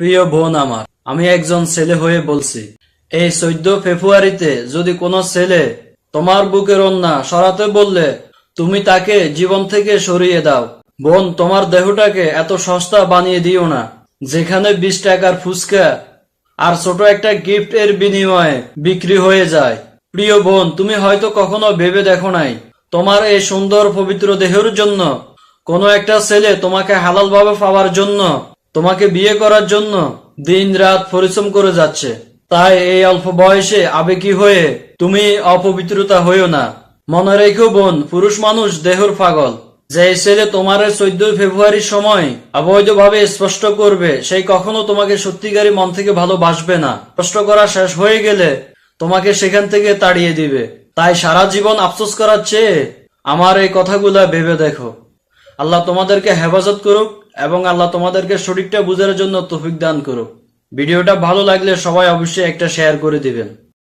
প্রিয় বোন আমার, আমি একজন ছেলে হয়ে বলছি, এই 14 ফেব্রুয়ারিতে যদি কোনো ছেলে তোমার বুকের ওড়না সরাতে বললে তুমি তাকে জীবন থেকে সরিয়ে দাও। বোন, তোমার দেহটাকে এত সস্তা বানিয়ে দিও না, যেখানে 20 টাকার ফুচকা আর ছোট একটা গিফট এর বিনিময়ে বিক্রি হয়ে যায়। প্রিয় বোন, তুমি হয়তো কখনো ভেবে দেখো নাই, তোমার এই সুন্দর পবিত্র দেহের জন্য কোনো একটা ছেলে তোমাকে হালাল ভাবে পাওয়ার জন্য, তোমাকে বিয়ে করার জন্য দিন রাত পরিশ্রম করে যাচ্ছে। তাই এই অল্প বয়সে আবেগী হয়ে তুমি অপবিত্রতা হইও না। মনে রেখো বোন, পুরুষ মানুষ দেহর পাগল। যে ছেলে তোমার 14 ফেব্রুয়ারির সময় অবৈধভাবে স্পষ্ট করবে, সেই কখনো তোমাকে সত্যিকারী মন থেকে ভালোবাসবে না। স্পষ্ট করা শেষ হয়ে গেলে তোমাকে সেখান থেকে তাড়িয়ে দিবে। তাই সারা জীবন আফসোস করার চেয়ে আমার এই কথাগুলা ভেবে দেখো। আল্লাহ তোমাদেরকে হেফাজত করুক এবং আল্লাহ তোমাদেরকে সঠিকটা বুঝার জন্য তৌফিক দান করুক। ভিডিওটা ভালো লাগলে সবাই অবশ্যই একটা শেয়ার করে দিবেন।